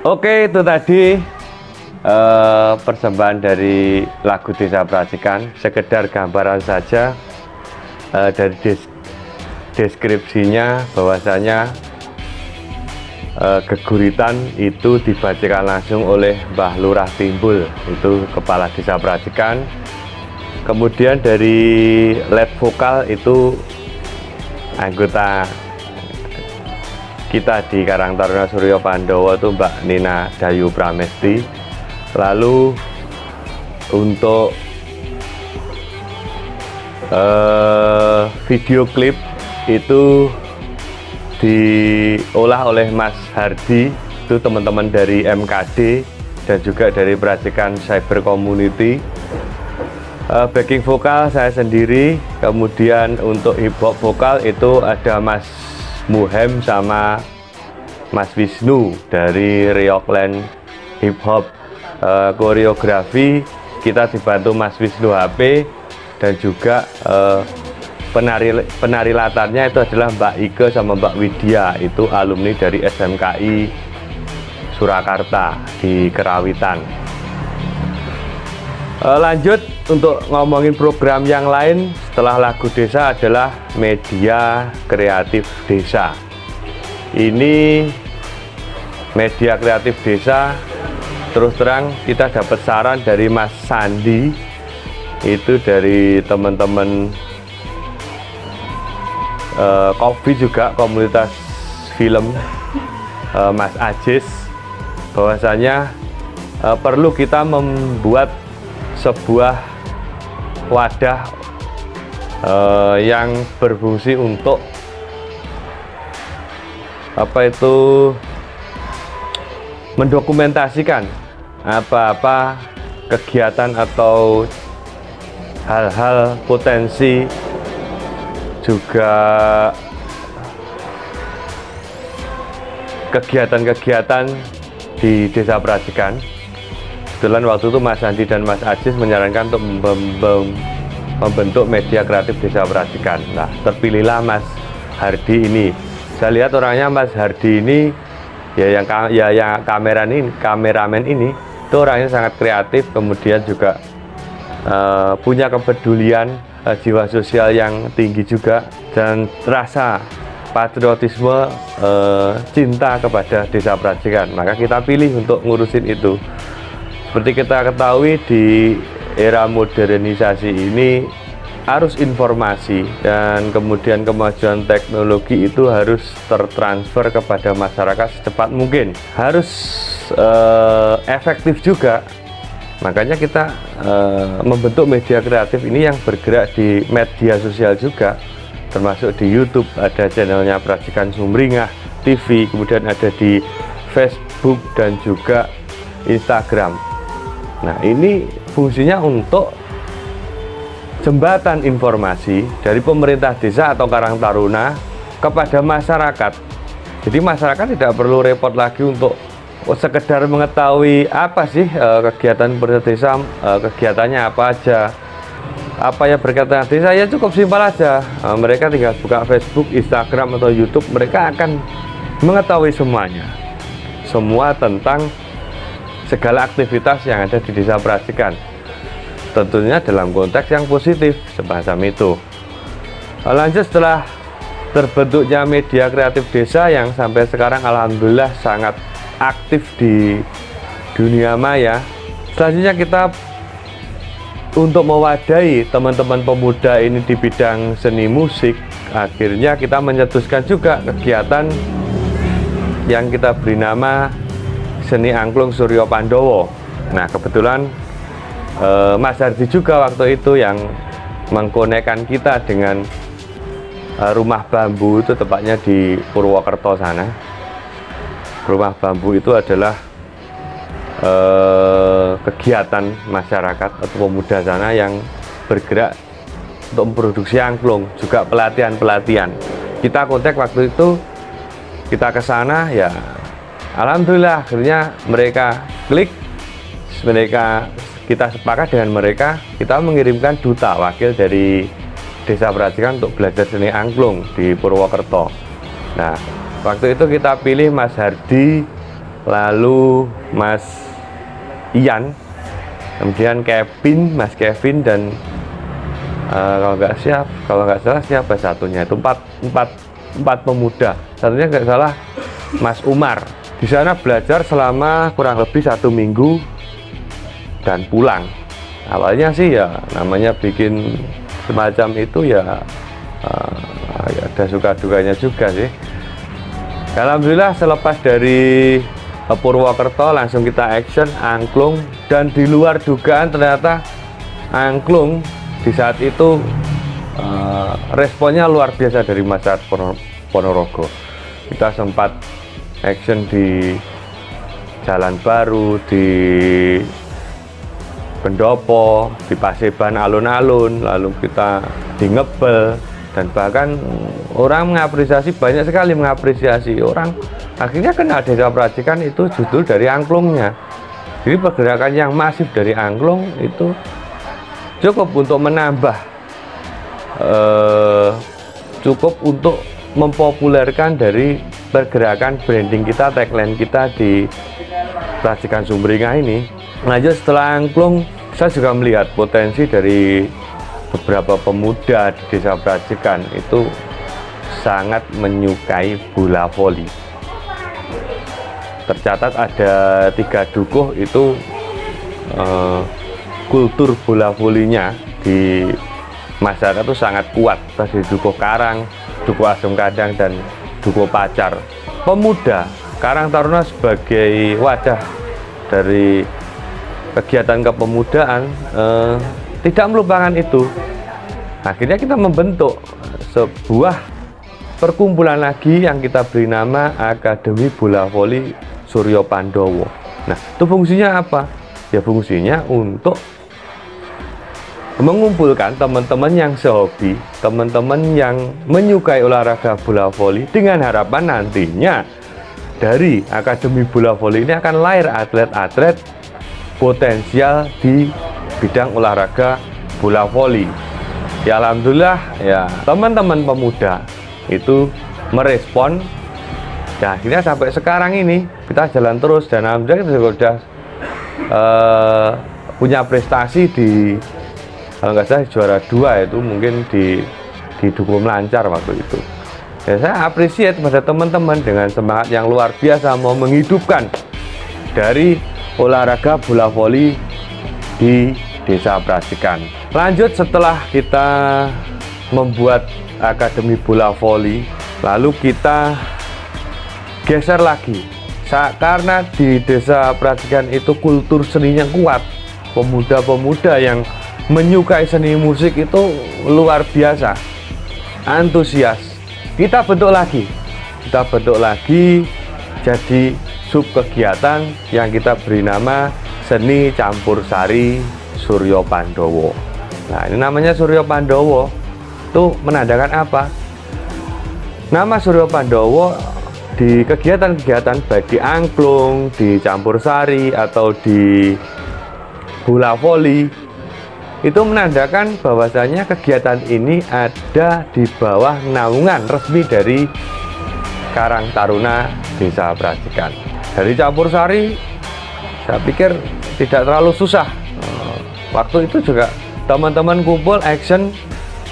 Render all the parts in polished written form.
Oke, itu tadi persembahan dari lagu Desa Pracikan. Sekedar gambaran saja dari deskripsinya bahwasanya geguritan itu dibacakan langsung oleh Mbah Lurah Timbul, itu kepala Desa Pracikan. Kemudian dari lead vokal itu anggota kita di Karang Taruna Suryo Pandowo itu Mbak Nina Dayu Pramesti. Lalu untuk video klip itu diolah oleh Mas Hardi, itu teman-teman dari MKD dan juga dari Pracikan Cyber Community. Backing vokal saya sendiri, kemudian untuk hip hop vokal itu ada Mas Muhem sama Mas Wisnu dari Riokland Hip Hop. Koreografi kita dibantu Mas Wisnu HP, dan juga penari latarnya itu adalah Mbak Ike sama Mbak Widya, itu alumni dari SMKI Surakarta di Kerawitan. Lanjut untuk ngomongin program yang lain setelah lagu desa adalah media kreatif desa. Ini media kreatif desa, terus terang kita dapat saran dari Mas Sandi, itu dari teman-teman Kopi juga komunitas film, Mas Ajis, bahwasanya perlu kita membuat sebuah wadah yang berfungsi untuk mendokumentasikan apa-apa kegiatan atau hal-hal potensi, juga kegiatan-kegiatan di Desa Pracikan. Kebetulan waktu itu Mas Andi dan Mas Ajis menyarankan untuk membentuk media kreatif Desa Pracikan. Nah, terpilihlah Mas Hardi ini. Saya lihat orangnya Mas Hardi ini yang kameramen ini itu orangnya sangat kreatif, kemudian juga punya kepedulian, jiwa sosial yang tinggi juga, dan rasa patriotisme, cinta kepada Desa Pracikan. Maka kita pilih untuk ngurusin itu. Seperti kita ketahui, di era modernisasi ini arus informasi dan kemudian kemajuan teknologi itu harus tertransfer kepada masyarakat secepat mungkin, harus efektif juga. Makanya kita membentuk media kreatif ini yang bergerak di media sosial juga, termasuk di YouTube, ada channelnya Pracikan Sumringah TV, kemudian ada di Facebook dan juga Instagram. Nah, ini fungsinya untuk jembatan informasi dari pemerintah desa atau Karang Taruna kepada masyarakat. Jadi masyarakat tidak perlu repot lagi untuk sekedar mengetahui apa sih kegiatan berdesa, kegiatannya apa aja, apa yang berkaitan desa, ya cukup simpel aja. Mereka tinggal buka Facebook, Instagram atau YouTube, mereka akan mengetahui semuanya, semua tentang segala aktivitas yang ada di Desa Pracikan. Tentunya dalam konteks yang positif semacam itu. Lanjut, setelah terbentuknya media kreatif desa yang sampai sekarang alhamdulillah sangat aktif di dunia maya, selanjutnya kita untuk mewadahi teman-teman pemuda ini di bidang seni musik, akhirnya kita mencetuskan juga kegiatan yang kita beri nama Seni Angklung Suryo Pandowo. Nah, kebetulan Mas Hardi juga waktu itu yang mengkonekkan kita dengan rumah bambu, itu tepatnya di Purwokerto sana. Rumah bambu itu adalah kegiatan masyarakat atau pemuda sana yang bergerak untuk memproduksi angklung, juga pelatihan-pelatihan. Kita kontak waktu itu, kita ke sana, ya alhamdulillah akhirnya mereka klik, kita sepakat dengan mereka, kita mengirimkan duta wakil dari Desa Pracikan untuk belajar seni angklung di Purwokerto. Nah, waktu itu kita pilih Mas Hardi lalu Mas Ian, kemudian Mas Kevin, dan kalau nggak salah siapa satunya, itu empat pemuda, satunya nggak salah Mas Umar. Di sana belajar selama kurang lebih 1 minggu dan pulang. Awalnya sih ya namanya bikin semacam itu ya, ada suka dukanya juga sih. Alhamdulillah selepas dari Purwokerto langsung kita action angklung, dan di luar dugaan ternyata angklung di saat itu responnya luar biasa dari masyarakat Ponorogo. Kita sempat action di Jalan Baru, di Pendopo, di Paseban alun-alun, lalu kita di Ngebel, dan bahkan orang mengapresiasi, banyak sekali mengapresiasi. Orang akhirnya kenal Desa Pracikan itu justru dari angklungnya. Jadi pergerakan yang masif dari angklung itu cukup untuk menambah, cukup untuk mempopulerkan dari pergerakan branding kita, tagline kita di Pracikan Sumringah ini. Lanjut setelah angklung, saya juga melihat potensi dari beberapa pemuda di Desa Pracikan itu sangat menyukai bola voli. Tercatat ada 3 dukuh itu kultur bola volinya di masyarakat itu sangat kuat. Tadi Dukuh Karang, Dukuh Asem Kadang, dan Dukuh Pacar. Pemuda Karang Taruna sebagai wadah dari kegiatan kepemudaan tidak melupakan itu. Akhirnya kita membentuk sebuah perkumpulan lagi yang kita beri nama Akademi Bola Voli Suryo Pandowo. Nah, itu fungsinya apa? Ya fungsinya untuk mengumpulkan teman-teman yang sehobi, teman-teman yang menyukai olahraga bola voli, dengan harapan nantinya dari Akademi Bola Voli ini akan lahir atlet-atlet potensial di bidang olahraga bola voli. Ya alhamdulillah ya teman-teman pemuda itu merespon, dan akhirnya sampai sekarang ini kita jalan terus, dan alhamdulillah kita sudah punya prestasi di, kalau nggak salah juara 2 itu mungkin di Dukuh Melancar waktu itu. Ya, saya appreciate pada teman-teman dengan semangat yang luar biasa mau menghidupkan dari olahraga bola voli di Desa Pracikan. Lanjut setelah kita membuat Akademi Bola Voli, lalu kita geser lagi karena di Desa Pracikan itu kultur seninya kuat, pemuda-pemuda yang menyukai seni musik itu luar biasa, antusias. Kita bentuk lagi jadi sub kegiatan yang kita beri nama Seni Campur Sari Suryo Pandowo. Nah, ini namanya Suryo Pandowo itu menandakan apa? Nama Suryo Pandowo di kegiatan-kegiatan baik di angklung, di campur sari, atau di bola voli, itu menandakan bahwasanya kegiatan ini ada di bawah naungan resmi dari Karang Taruna Desa Pracikan. Dari campur sari, saya pikir tidak terlalu susah. Waktu itu juga teman-teman kumpul action,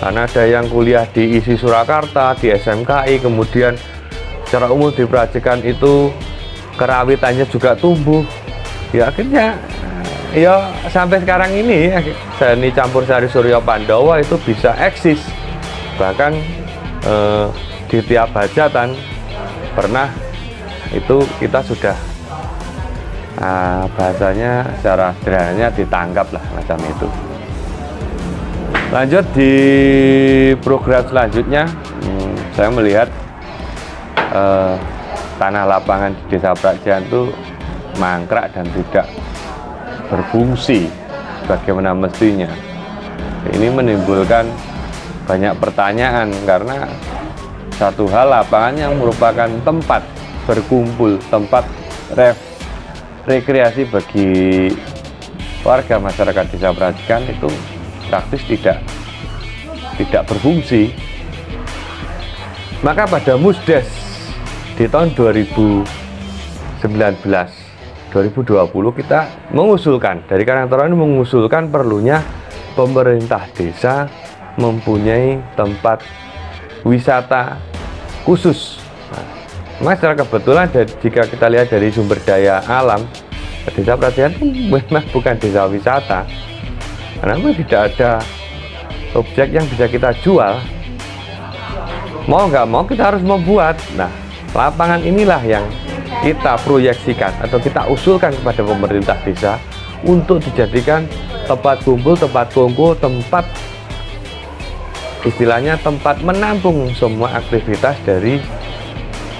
karena ada yang kuliah di ISI Surakarta, di SMKI, kemudian secara umum di Pracikan itu kerawitannya juga tumbuh. Ya akhirnya ya sampai sekarang ini seni campur sari Suryo Pandowo itu bisa eksis. Bahkan di tiap hajatan pernah itu kita sudah bahasanya secara sederhananya ditangkap lah macam itu. Lanjut di program selanjutnya, saya melihat tanah lapangan di Desa Pracikan itu mangkrak dan tidak berfungsi bagaimana mestinya. Ini menimbulkan banyak pertanyaan, karena satu hal lapangan yang merupakan tempat berkumpul, tempat rekreasi bagi warga masyarakat Desa Pracikan itu praktis tidak berfungsi. Maka pada Musdes di tahun 2011 2020 kita mengusulkan, dari Karang Taruna ini mengusulkan perlunya pemerintah desa mempunyai tempat wisata khusus. Nah, secara kebetulan jika kita lihat dari sumber daya alam, Desa Prajegan memang bukan desa wisata, karena memang tidak ada objek yang bisa kita jual. Mau nggak mau kita harus membuat. Nah, lapangan inilah yang kita proyeksikan atau kita usulkan kepada pemerintah desa untuk dijadikan tempat kumpul, tempat kongko, tempat istilahnya tempat menampung semua aktivitas dari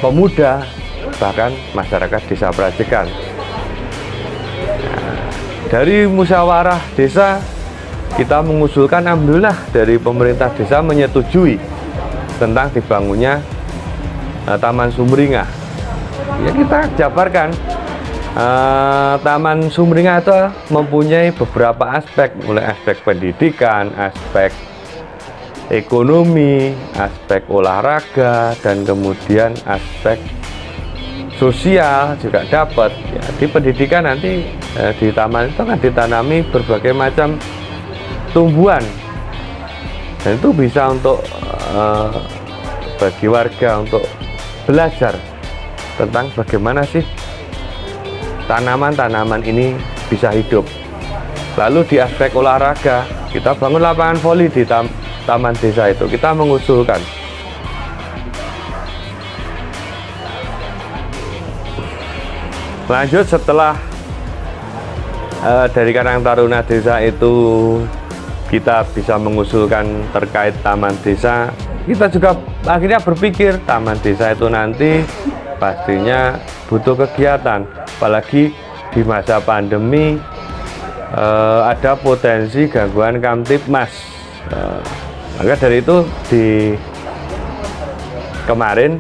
pemuda, bahkan masyarakat Desa Prajegan. Nah, dari musyawarah desa kita mengusulkan, alhamdulillah dari pemerintah desa menyetujui tentang dibangunnya Taman Sumringah. Ya, kita jabarkan Taman Sumringah itu mempunyai beberapa aspek, mulai aspek pendidikan, aspek ekonomi, aspek olahraga, dan kemudian aspek sosial juga dapat. Ya, di pendidikan nanti di taman itu kan ditanami berbagai macam tumbuhan, dan itu bisa untuk bagi warga untuk belajar tentang bagaimana sih tanaman-tanaman ini bisa hidup. Lalu di aspek olahraga, kita bangun lapangan voli di taman desa itu. Kita mengusulkan lanjut setelah dari Karang Taruna desa itu kita bisa mengusulkan terkait taman desa. Kita juga akhirnya berpikir taman desa itu nanti pastinya butuh kegiatan, apalagi di masa pandemi ada potensi gangguan Kamtibmas. Maka dari itu kemarin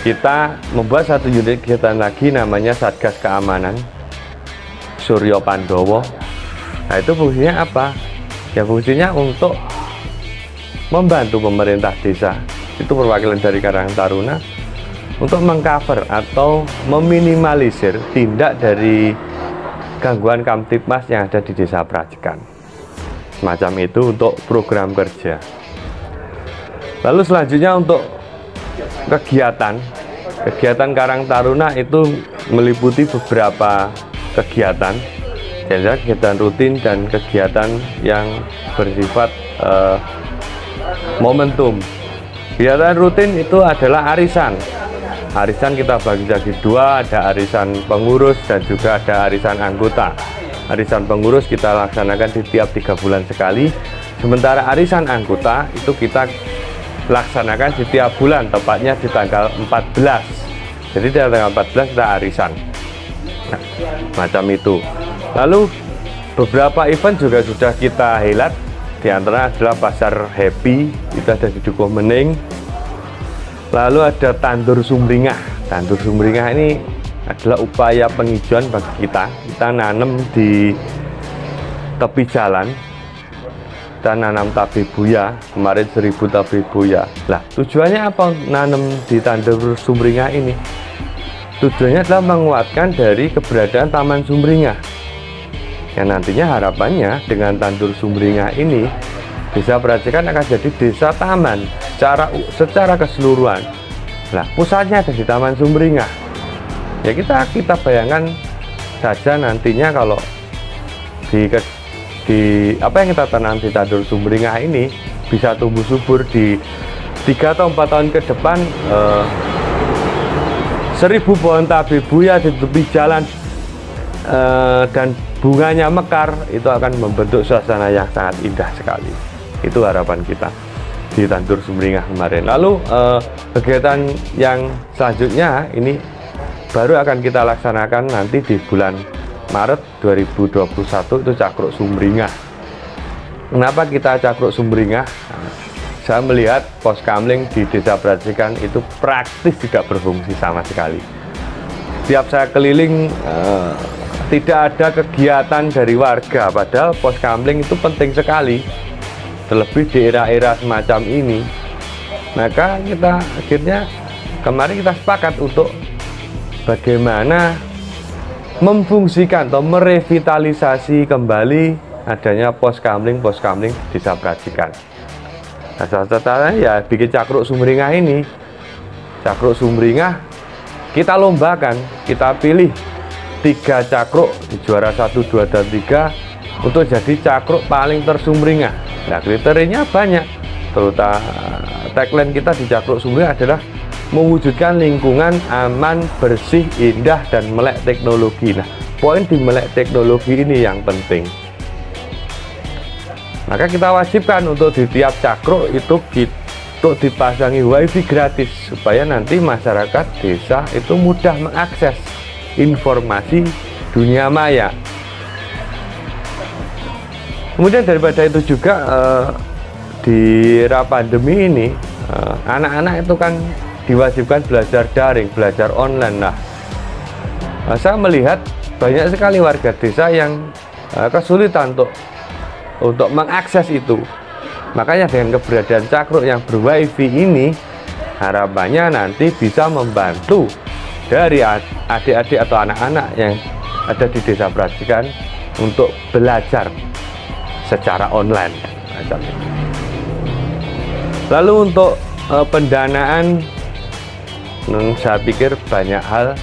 kita membuat satu unit kegiatan lagi namanya Satgas Keamanan Suryo Pandowo. Nah, itu fungsinya apa? Ya, fungsinya untuk membantu pemerintah desa, itu perwakilan dari Karang Taruna, untuk mengcover atau meminimalisir tindak dari gangguan Kamtibmas yang ada di Desa Prajegan. Semacam itu untuk program kerja. Lalu selanjutnya untuk kegiatan Karang Taruna itu meliputi beberapa kegiatan, jadi kegiatan rutin dan kegiatan yang bersifat momentum. Kegiatan rutin itu adalah arisan. Arisan kita bagi dua, ada arisan pengurus dan juga ada arisan anggota. Arisan pengurus kita laksanakan di tiap 3 bulan sekali, sementara arisan anggota itu kita laksanakan di tiap bulan, tepatnya di tanggal 14. Jadi di tanggal 14 kita arisan. Nah, macam itu. Lalu beberapa event juga sudah kita helat. Di antara adalah Pasar Happy, itu ada di Dukuh Mening. Lalu ada Tandur Sumringah. Tandur Sumringah ini adalah upaya penghijauan bagi kita. Kita nanam di tepi jalan, kita nanam tabebuya, kemarin 1000 tabebuya. Lah, tujuannya apa nanam di Tandur Sumringah ini? Tujuannya adalah menguatkan dari keberadaan Taman Sumringah. Yang nantinya harapannya dengan Tandur Sumringah ini, Desa Prajegan akan jadi desa taman secara keseluruhan. Nah, pusatnya ada di Taman Sumringah. Ya, kita bayangkan saja nantinya kalau di apa yang kita tanam di Tandur Sumringah ini bisa tumbuh subur di 3 atau 4 tahun ke depan. 1000 pohon tabebuya di tepi jalan dan bunganya mekar, itu akan membentuk suasana yang sangat indah sekali. Itu harapan kita di Tandur Sumringah kemarin. Lalu kegiatan yang selanjutnya ini baru akan kita laksanakan nanti di bulan Maret 2021, itu Cakruk Sumringah. Kenapa kita Cakruk Sumringah? Saya melihat pos kamling di Desa Prajegan itu praktis tidak berfungsi sama sekali. Setiap saya keliling tidak ada kegiatan dari warga, padahal pos kamling itu penting sekali, terlebih di era-era semacam ini. Maka kita akhirnya kemarin kita sepakat untuk bagaimana memfungsikan atau merevitalisasi kembali adanya poskamling Desa Prajikan. Nah, salah satunya ya bikin cakruk sumringah ini. Cakruk sumringah kita lombakan, kita pilih 3 cakruk di juara 1, 2, dan 3 untuk jadi cakruk paling tersumringah. Nah, kriterianya banyak, terutama tagline kita di cakruk sumringah adalah mewujudkan lingkungan aman, bersih, indah, dan melek teknologi. Nah, poin di melek teknologi ini yang penting. Maka kita wajibkan untuk di tiap cakruk itu untuk dipasangi wifi gratis supaya nanti masyarakat desa itu mudah mengakses informasi dunia maya. Kemudian daripada itu juga di era pandemi ini anak-anak itu kan diwajibkan belajar daring, belajar online. Nah, saya melihat banyak sekali warga desa yang kesulitan untuk mengakses itu. Makanya dengan keberadaan cakruk yang berwifi ini, harapannya nanti bisa membantu dari adik-adik atau anak-anak yang ada di Desa Prajikan untuk belajar secara online. Lalu untuk pendanaan, saya pikir banyak hal.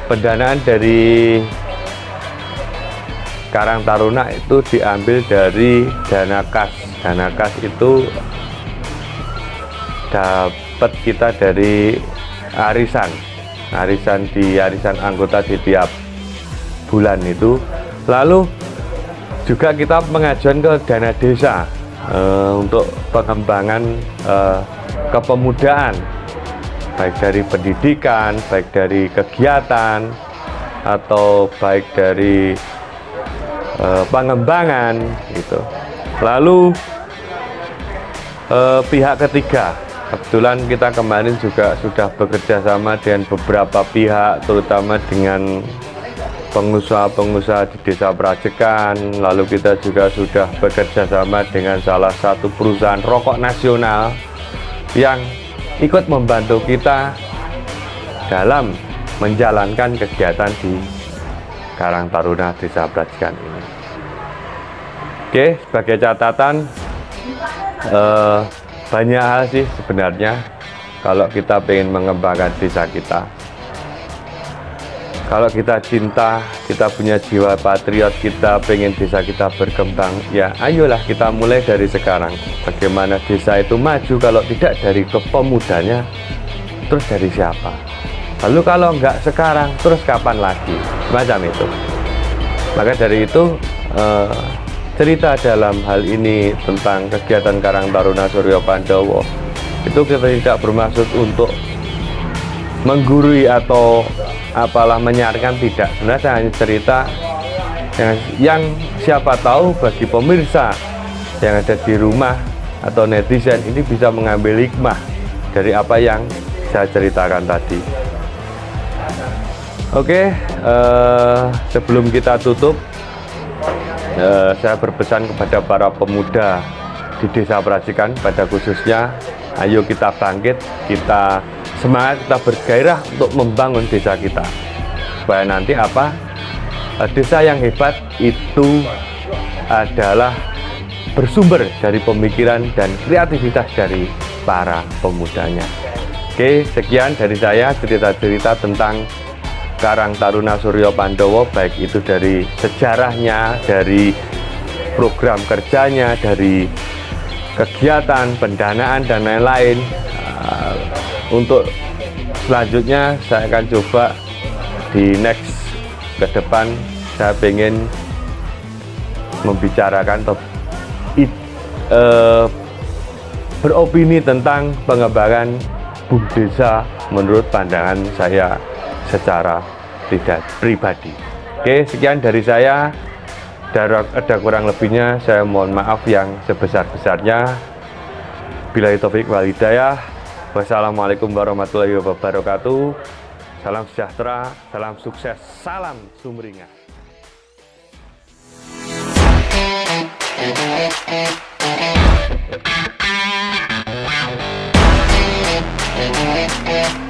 Pendanaan dari Karang Taruna itu diambil dari dana kas. Dana kas itu dapat kita dari arisan anggota di tiap bulan itu. Lalu juga kita mengajukan ke dana desa untuk pengembangan kepemudaan, baik dari pendidikan, baik dari kegiatan, atau baik dari pengembangan gitu. Lalu pihak ketiga, kebetulan kita kemarin juga sudah bekerja sama dengan beberapa pihak, terutama dengan pengusaha-pengusaha di Desa Prajikan. Lalu kita juga sudah bekerja sama dengan salah satu perusahaan rokok nasional yang ikut membantu kita dalam menjalankan kegiatan di Karang Taruna Desa Prajikan ini. Oke, sebagai catatan, banyak hal sih sebenarnya kalau kita pengen mengembangkan desa kita. Kalau kita cinta, kita punya jiwa patriot, kita pengen desa kita berkembang, ya ayolah kita mulai dari sekarang. Bagaimana desa itu maju kalau tidak dari kepemudanya, terus dari siapa? Lalu kalau nggak sekarang, terus kapan lagi? Macam itu. Maka dari itu, cerita dalam hal ini tentang kegiatan Karang Taruna Suryo Pandowo itu kita tidak bermaksud untuk menggurui atau apalah menyarankan, tidak. Sebenarnya saya hanya cerita yang siapa tahu bagi pemirsa yang ada di rumah atau netizen ini bisa mengambil hikmah dari apa yang saya ceritakan tadi. Oke, sebelum kita tutup, saya berpesan kepada para pemuda di Desa Prajikan pada khususnya, ayo kita bangkit, kita semangat, kita bergairah untuk membangun desa kita, supaya nanti apa, desa yang hebat itu adalah bersumber dari pemikiran dan kreativitas dari para pemudanya. Oke, sekian dari saya, cerita-cerita tentang Karang Taruna Suryo Pandowo, baik itu dari sejarahnya, dari program kerjanya, dari kegiatan, pendanaan, dan lain-lain. Untuk selanjutnya saya akan coba di next ke depan, saya pengen membicarakan beropini tentang pengembangan desa menurut pandangan saya secara pribadi. Oke, sekian dari saya. Ada kurang lebihnya, saya mohon maaf yang sebesar-besarnya. Billahi taufik wal hidayah. Wassalamualaikum warahmatullahi wabarakatuh. Salam sejahtera, salam sukses, salam sumringah. Thank you.